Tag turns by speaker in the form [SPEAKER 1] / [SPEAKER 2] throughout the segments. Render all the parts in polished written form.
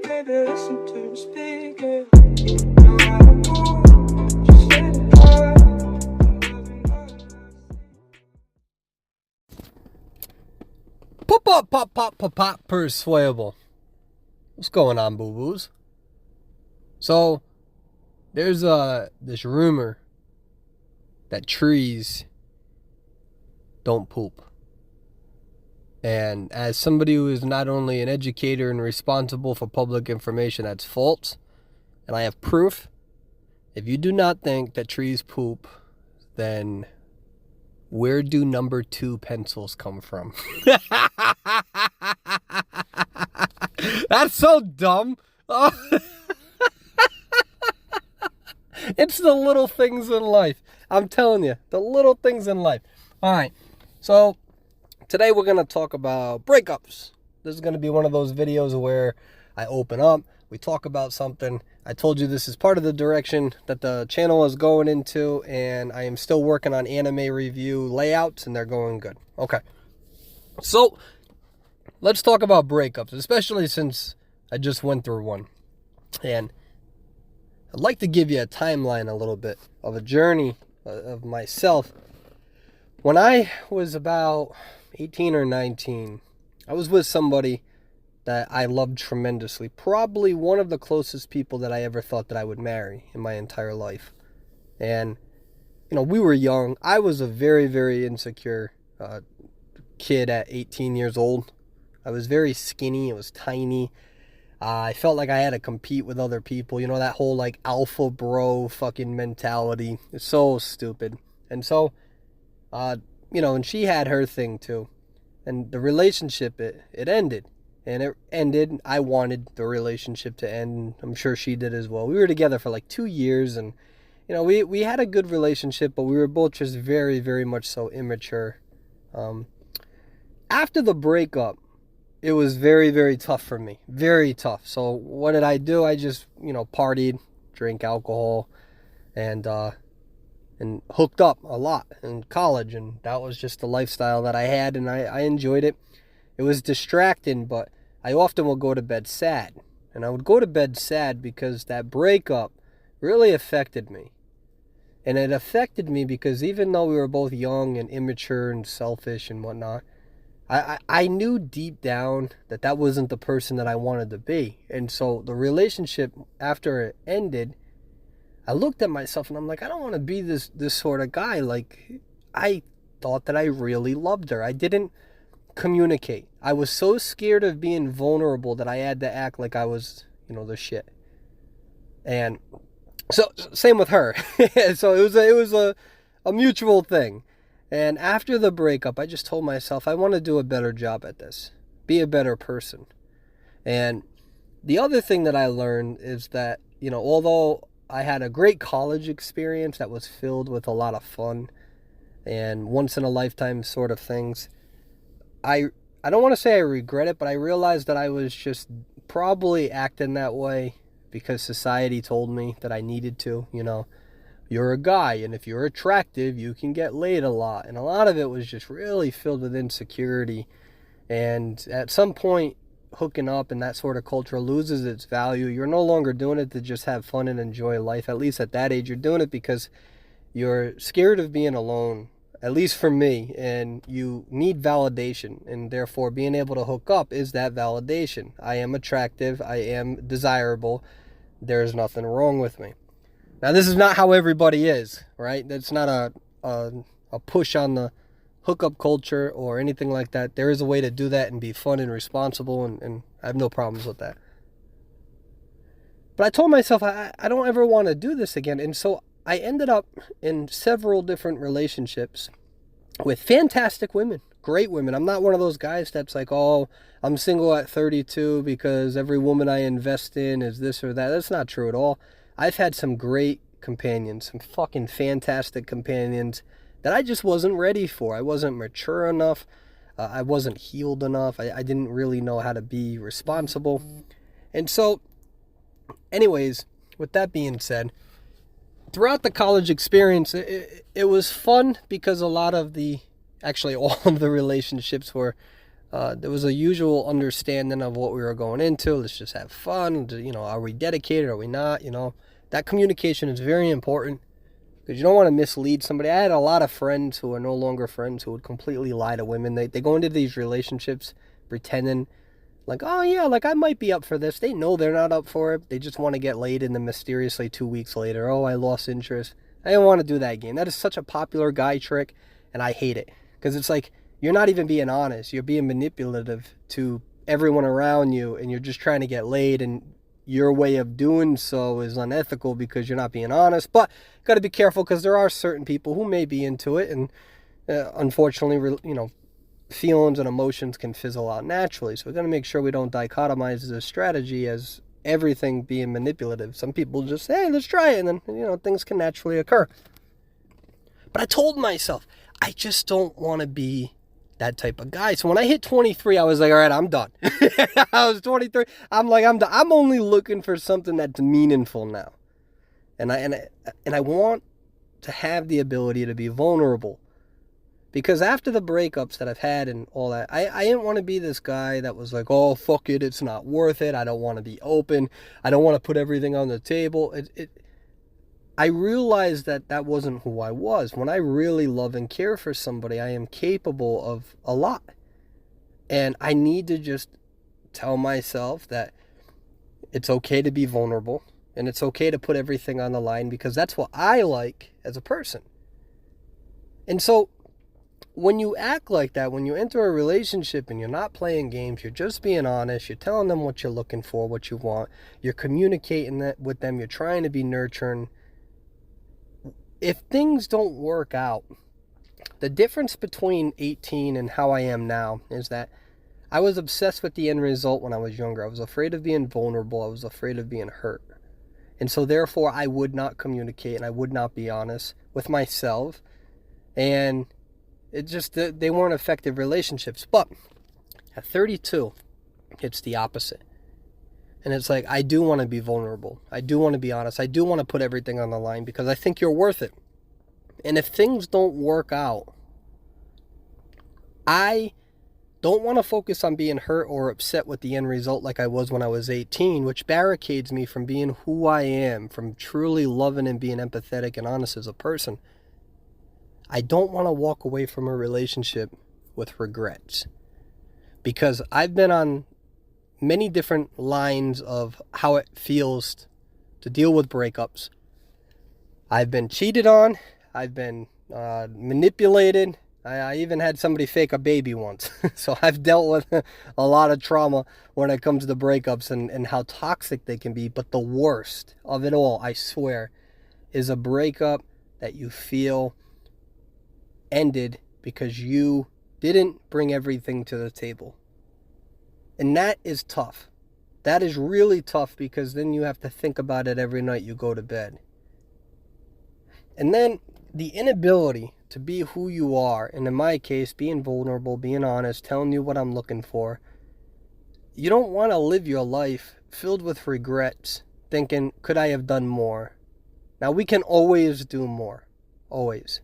[SPEAKER 1] Maybe listen to me speak, yeah. No matter what, just let it go.
[SPEAKER 2] Pop, persuadable. What's going on, boo-boos? So, there's this rumor that trees don't poop. And as somebody who is not only an educator and responsible for public information, that's false. And I have proof. If you do not think that trees poop, then where do number 2 pencils come from? That's so dumb. Oh. It's the little things in life. I'm telling you, the little things in life. All right. So today we're going to talk about breakups. This is going to be one of those videos where I open up, we talk about something. I told you this is part of the direction that the channel is going into, and I am still working on anime review layouts, and they're going good. Okay. So let's talk about breakups, especially since I just went through one. And I'd like to give you a timeline a little bit of a journey of myself. When I was about 18 or 19, I was with somebody that I loved tremendously. Probably one of the closest people that I ever thought that I would marry in my entire life. And, we were young. I was a very, very insecure kid at 18 years old. I was very skinny. It was tiny. I felt like I had to compete with other people. That whole like alpha bro fucking mentality. It's so stupid. And so, and she had her thing too. And the relationship, it ended. And it ended. I wanted the relationship to end. I'm sure she did as well. We were together for like 2 years. And, we had a good relationship, but we were both just very, very much so immature. After the breakup, it was very, very tough for me. Very tough. So what did I do? I just, partied, drank alcohol, and hooked up a lot in college. And that was just the lifestyle that I had, and I enjoyed it. It was distracting, but I often would go to bed sad. And I would go to bed sad because that breakup really affected me. And it affected me because even though we were both young and immature and selfish and whatnot, I knew deep down that wasn't the person that I wanted to be. And so the relationship, after it ended, I looked at myself and I'm like, I don't want to be this sort of guy. Like, I thought that I really loved her. I didn't communicate. I was so scared of being vulnerable that I had to act like I was, the shit. And so, same with her. So it was a mutual thing. And after the breakup, I just told myself, I want to do a better job at this. Be a better person. And the other thing that I learned is that, although I had a great college experience that was filled with a lot of fun and once-in-a-lifetime sort of things, I don't want to say I regret it, but I realized that I was just probably acting that way because society told me that I needed to, You're a guy, and if you're attractive, you can get laid a lot. And a lot of it was just really filled with insecurity. And at some point, hooking up and that sort of culture loses its value. You're no longer doing it to just have fun and enjoy life. At least at that age, you're doing it because you're scared of being alone, at least for me. And you need validation. And therefore, being able to hook up is that validation. I am attractive. I am desirable. There's nothing wrong with me. Now, this is not how everybody is, right? That's not a push on the hookup culture or anything like that. There is a way to do that and be fun and responsible, and I have no problems with that. But I told myself I don't ever want to do this again. And so I ended up in several different relationships with fantastic women, great women. I'm not one of those guys that's like, oh, I'm single at 32 because every woman I invest in is this or that. That's not true at all. I've had some great companions, some fucking fantastic companions that I just wasn't ready for. I wasn't mature enough. I wasn't healed enough. I didn't really know how to be responsible. And so, anyways, with that being said, throughout the college experience, it was fun because all of the relationships were There was a usual understanding of what we were going into. Let's just have fun. Are we dedicated? Are we not? That communication is very important because you don't want to mislead somebody. I had a lot of friends who are no longer friends who would completely lie to women. They go into these relationships pretending like, oh yeah, like I might be up for this. They know they're not up for it. They just want to get laid, and then mysteriously 2 weeks later, oh, I lost interest. I don't want to do that game. That is such a popular guy trick, and I hate it because it's like you're not even being honest. You're being manipulative to everyone around you, and you're just trying to get laid, and your way of doing so is unethical because you're not being honest. But got to be careful because there are certain people who may be into it, and unfortunately, feelings and emotions can fizzle out naturally. So we're going to make sure we don't dichotomize the strategy as everything being manipulative. Some people just say, hey, let's try it, and then, things can naturally occur. But I told myself, I just don't want to be that type of guy. So when I hit 23, I was like, all right, I'm done. I was 23. I'm like, I'm done. I'm only looking for something that's meaningful now. And I want to have the ability to be vulnerable. Because after the breakups that I've had and all that, I didn't want to be this guy that was like, oh, fuck it, it's not worth it. I don't want to be open. I don't want to put everything on the table. I realized that wasn't who I was. When I really love and care for somebody, I am capable of a lot. And I need to just tell myself that it's okay to be vulnerable and it's okay to put everything on the line because that's what I like as a person. And so when you act like that, when you enter a relationship and you're not playing games, you're just being honest, you're telling them what you're looking for, what you want, you're communicating that with them, you're trying to be nurturing. If things don't work out, the difference between 18 and how I am now is that I was obsessed with the end result when I was younger. I was afraid of being vulnerable. I was afraid of being hurt. And so therefore I would not communicate and I would not be honest with myself. And they weren't effective relationships. But at 32, it's the opposite. And it's like, I do want to be vulnerable. I do want to be honest. I do want to put everything on the line because I think you're worth it. And if things don't work out, I don't want to focus on being hurt or upset with the end result like I was when I was 18, which barricades me from being who I am, from truly loving and being empathetic and honest as a person. I don't want to walk away from a relationship with regrets because I've been on many different lines of how it feels to deal with breakups. I've been cheated on. I've been manipulated. I even had somebody fake a baby once. So I've dealt with a lot of trauma when it comes to breakups and how toxic they can be. But the worst of it all, I swear, is a breakup that you feel ended because you didn't bring everything to the table. And that is tough. That is really tough because then you have to think about it every night you go to bed. And then the inability to be who you are, and in my case, being vulnerable, being honest, telling you what I'm looking for. You don't want to live your life filled with regrets, thinking, could I have done more? Now, we can always do more. Always.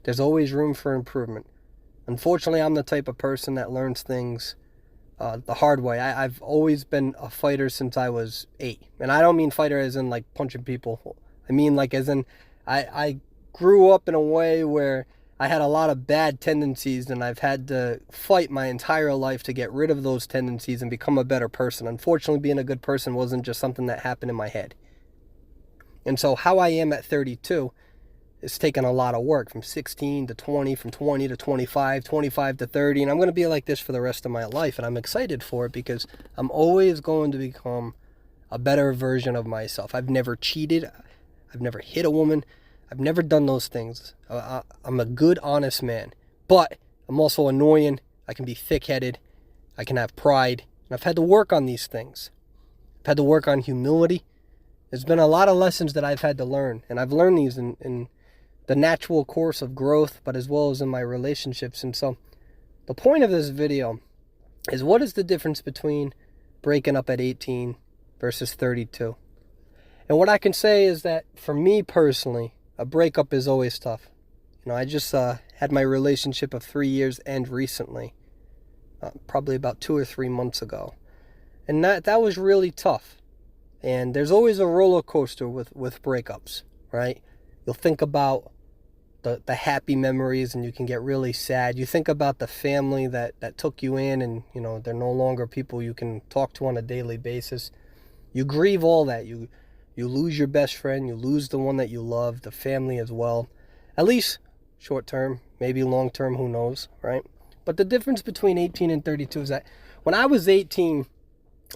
[SPEAKER 2] There's always room for improvement. Unfortunately, I'm the type of person that learns things the hard way. I've always been a fighter since I was 8. And I don't mean fighter as in like punching people. I mean like as in I grew up in a way where I had a lot of bad tendencies and I've had to fight my entire life to get rid of those tendencies and become a better person. Unfortunately, being a good person wasn't just something that happened in my head. And so how I am at 32 it's taken a lot of work from 16 to 20, from 20 to 25, 25 to 30. And I'm going to be like this for the rest of my life. And I'm excited for it because I'm always going to become a better version of myself. I've never cheated. I've never hit a woman. I've never done those things. I'm a good, honest man. But I'm also annoying. I can be thick-headed. I can have pride. And I've had to work on these things. I've had to work on humility. There's been a lot of lessons that I've had to learn. And I've learned these in the natural course of growth, but as well as in my relationships. And so the point of this video is, what is the difference between breaking up at 18 versus 32? And what I can say is that for me personally, a breakup is always tough. I just had my relationship of 3 years end recently. probably about 2 or 3 months ago. And that was really tough. And there's always a roller coaster with breakups, right? You'll think about the happy memories and you can get really sad. You think about the family that took you in and, they're no longer people you can talk to on a daily basis. You grieve all that. You lose your best friend. You lose the one that you love, the family as well. At least short term, maybe long term, who knows, right? But the difference between 18 and 32 is that when I was 18,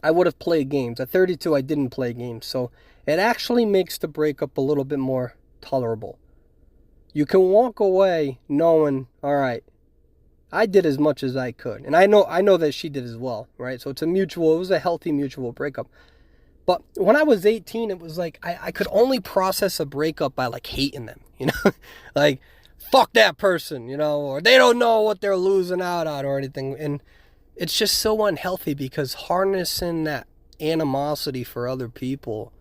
[SPEAKER 2] I would have played games. At 32, I didn't play games. So it actually makes the breakup a little bit more tolerable. You can walk away knowing, all right, I did as much as I could. And I know that she did as well, right? So it was a healthy mutual breakup. But when I was 18, it was like I could only process a breakup by like hating them, like fuck that person, or they don't know what they're losing out on or anything. And it's just so unhealthy because harnessing that animosity for other people,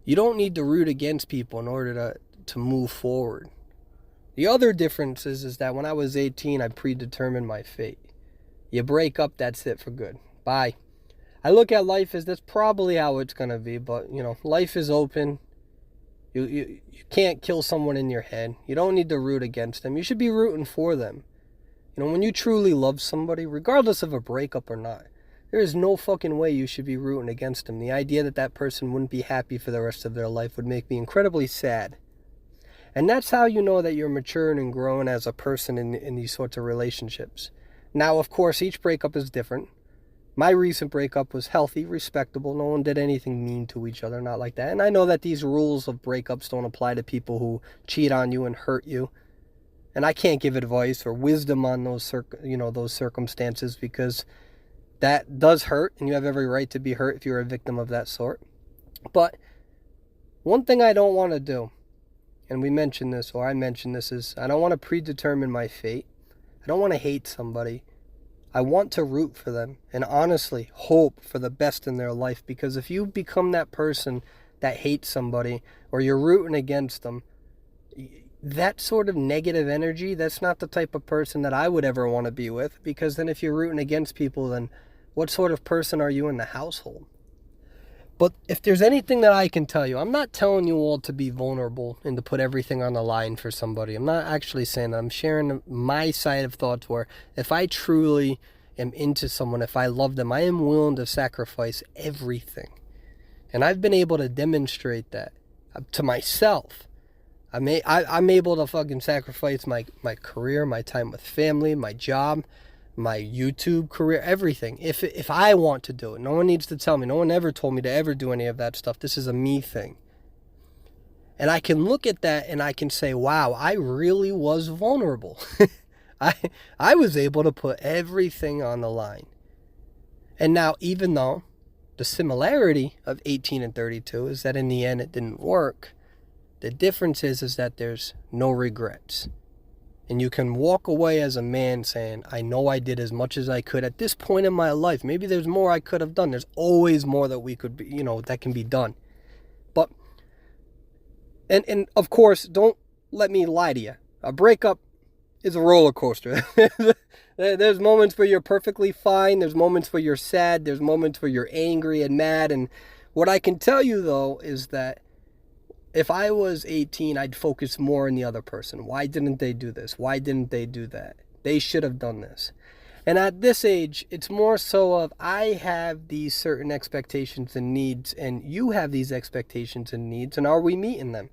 [SPEAKER 2] you don't need to root against people in order to move forward. The other difference is that when I was 18, I predetermined my fate. You break up, that's it for good. Bye. I look at life as that's probably how it's going to be, but, life is open. You can't kill someone in your head. You don't need to root against them. You should be rooting for them. When you truly love somebody, regardless of a breakup or not, there is no fucking way you should be rooting against them. The idea that person wouldn't be happy for the rest of their life would make me incredibly sad. And that's how you know that you're maturing and growing as a person in these sorts of relationships. Now, of course, each breakup is different. My recent breakup was healthy, respectable. No one did anything mean to each other, not like that. And I know that these rules of breakups don't apply to people who cheat on you and hurt you. And I can't give advice or wisdom on those circumstances because that does hurt and you have every right to be hurt if you're a victim of that sort. But one thing I don't want to do, and I mentioned this, is I don't want to predetermine my fate. I don't want to hate somebody. I want to root for them and honestly hope for the best in their life, because if you become that person that hates somebody or you're rooting against them, that sort of negative energy, that's not the type of person that I would ever want to be with, because then if you're rooting against people, then what sort of person are you in the household? But if there's anything that I can tell you, I'm not telling you all to be vulnerable and to put everything on the line for somebody. I'm not actually saying that. I'm sharing my side of thoughts where if I truly am into someone, if I love them, I am willing to sacrifice everything. And I've been able to demonstrate that to myself. I'm able to fucking sacrifice my career, my time with family, my job, my YouTube career, everything. If I want to do it, no one needs to tell me. No one ever told me to ever do any of that stuff. This is a me thing. And I can look at that and I can say, wow, I really was vulnerable. I was able to put everything on the line. And now, even though the similarity of 18 and 32 is that in the end it didn't work, the difference is that there's no regrets. And you can walk away as a man saying, I know I did as much as I could at this point in my life. Maybe there's more I could have done. There's always more that we could be, that can be done. But, and of course, don't let me lie to you. A breakup is a roller coaster. There's moments where you're perfectly fine. There's moments where you're sad. There's moments where you're angry and mad. And what I can tell you, though, is that if I was 18, I'd focus more on the other person. Why didn't they do this? Why didn't they do that? They should have done this. And at this age, it's more so of I have these certain expectations and needs, and you have these expectations and needs, and are we meeting them?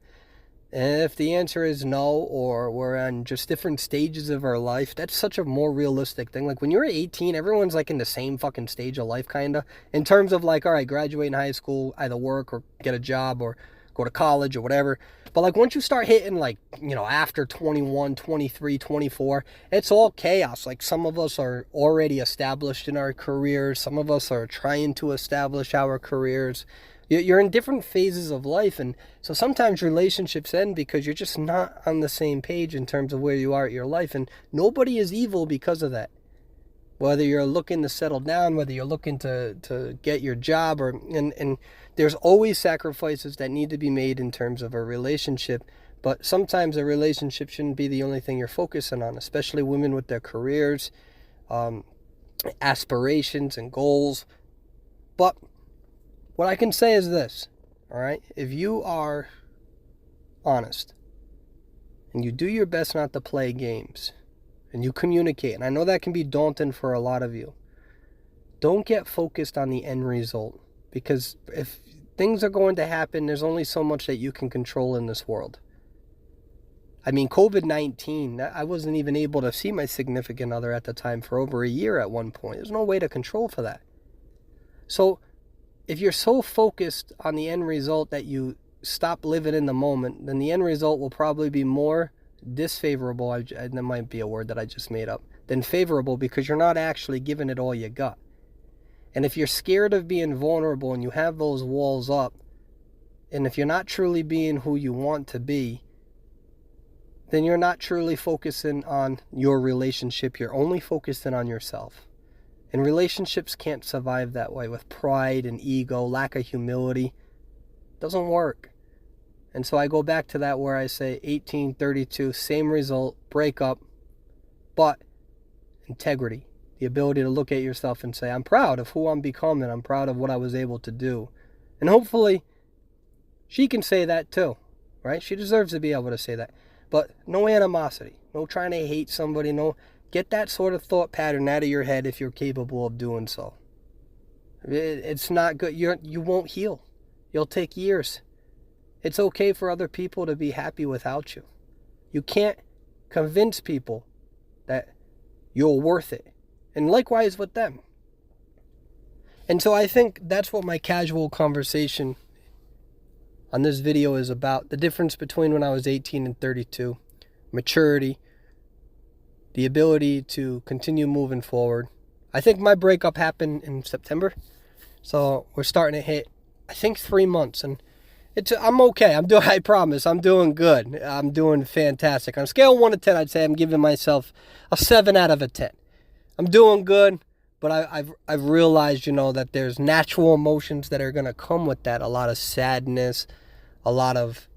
[SPEAKER 2] And if the answer is no, or we're on just different stages of our life, that's such a more realistic thing. Like when you're 18, everyone's like in the same fucking stage of life, kind of, in terms of like, all right, graduate in high school, either work or get a job or go to college or whatever. But like once you start hitting like, after 21, 23, 24, it's all chaos. Like some of us are already established in our careers. Some of us are trying to establish our careers. You're in different phases of life. And so sometimes relationships end because you're just not on the same page in terms of where you are at your life. And nobody is evil because of that. Whether you're looking to settle down, whether you're looking to get your job, and there's always sacrifices that need to be made in terms of a relationship. But sometimes a relationship shouldn't be the only thing you're focusing on, especially women with their careers. aspirations and goals. But what I can say is this, all right? If you are honest and you do your best not to play games and you communicate, and I know that can be daunting for a lot of you, don't get focused on the end result, because if things are going to happen, there's only so much that you can control in this world. I mean, COVID-19, I wasn't even able to see my significant other at the time for over a year at one point. There's no way to control for that. So if you're so focused on the end result that you stop living in the moment, then the end result will probably be more disfavorable, that might be a word that I just made up, than favorable, because you're not actually giving it all you got. And if you're scared of being vulnerable and you have those walls up, and if you're not truly being who you want to be, then you're not truly focusing on your relationship. You're only focusing on yourself. And relationships can't survive that way, with pride and ego, lack of humility. It doesn't work. And so I go back to that where I say 1832, same result, breakup, but integrity. The ability to look at yourself and say, I'm proud of who I'm becoming. I'm proud of what I was able to do. And hopefully she can say that too, right? She deserves to be able to say that. But no animosity, no trying to hate somebody, no, get that sort of thought pattern out of your head if you're capable of doing so. It's not good. You won't heal. You'll take years. It's okay for other people to be happy without you. You can't convince people that you're worth it. And likewise with them. And so I think that's what my casual conversation on this video is about. The difference between when I was 18 and 32. Maturity. The ability to continue moving forward. I think my breakup happened in September. So we're starting to hit, I think, 3 months. And I'm okay. I promise. I'm doing good. I'm doing fantastic. On a scale of 1 to 10, I'd say I'm giving myself a 7 out of a 10. I'm doing good, but I've realized, that there's natural emotions that are going to come with that. A lot of sadness, a lot of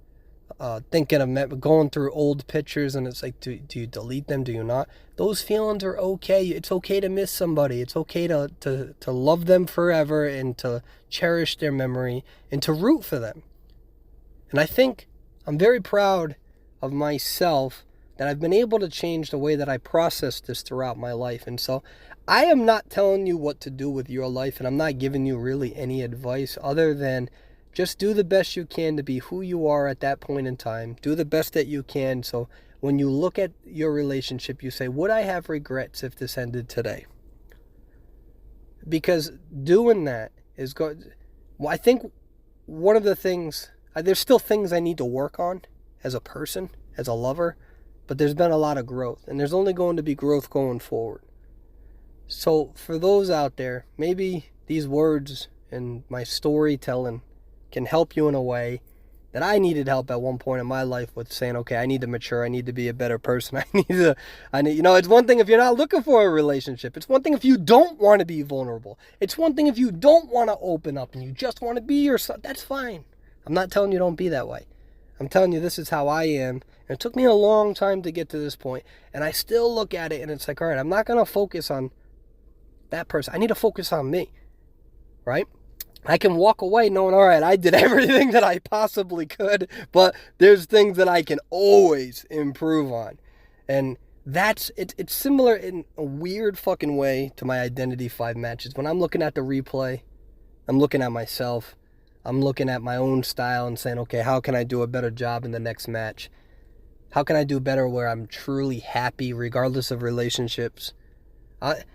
[SPEAKER 2] thinking of going through old pictures, and it's like, do you delete them? Do you not? Those feelings are okay. It's okay to miss somebody. It's okay to love them forever and to cherish their memory and to root for them. And I think I'm very proud of myself that I've been able to change the way that I process this throughout my life. And so I am not telling you what to do with your life, and I'm not giving you really any advice other than just do the best you can to be who you are at that point in time. Do the best that you can, so when you look at your relationship, you say, would I have regrets if this ended today? Because doing that is good. Well, I think one of the things, there's still things I need to work on as a person, as a lover, but there's been a lot of growth, and there's only going to be growth going forward. So for those out there, maybe these words and my storytelling can help you in a way that I needed help at one point in my life with, saying, okay, I need to mature. I need to be a better person. It's one thing if you're not looking for a relationship. It's one thing if you don't want to be vulnerable. It's one thing if you don't want to open up and you just want to be yourself. That's fine. I'm not telling you don't be that way. I'm telling you, this is how I am. And it took me a long time to get to this point. And I still look at it and it's like, all right, I'm not going to focus on that person. I need to focus on me, right? I can walk away knowing, all right, I did everything that I possibly could, but there's things that I can always improve on. And it's similar in a weird fucking way to my Identity 5 matches. When I'm looking at the replay, I'm looking at myself. I'm looking at my own style and saying, okay, how can I do a better job in the next match? How can I do better where I'm truly happy regardless of relationships?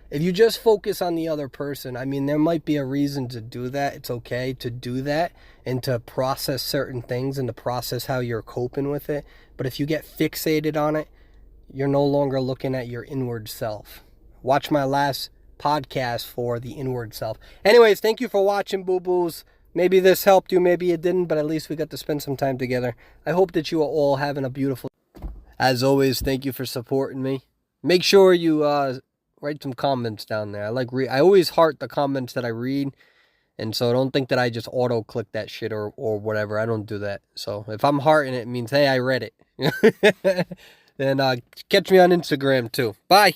[SPEAKER 2] If you just focus on the other person, there might be a reason to do that. It's okay to do that and to process certain things and to process how you're coping with it. But if you get fixated on it, you're no longer looking at your inward self. Watch my last podcast for the inward self. Anyways, thank you for watching, boo-boos. Maybe this helped you, maybe it didn't, but at least we got to spend some time together. I hope that you are all having a beautiful... As always, thank you for supporting me. Make sure you write some comments down there. I always heart the comments that I read, and so don't think that I just auto-click that shit or whatever. I don't do that. So if I'm hearting it, it means, hey, I read it. Then catch me on Instagram too. Bye.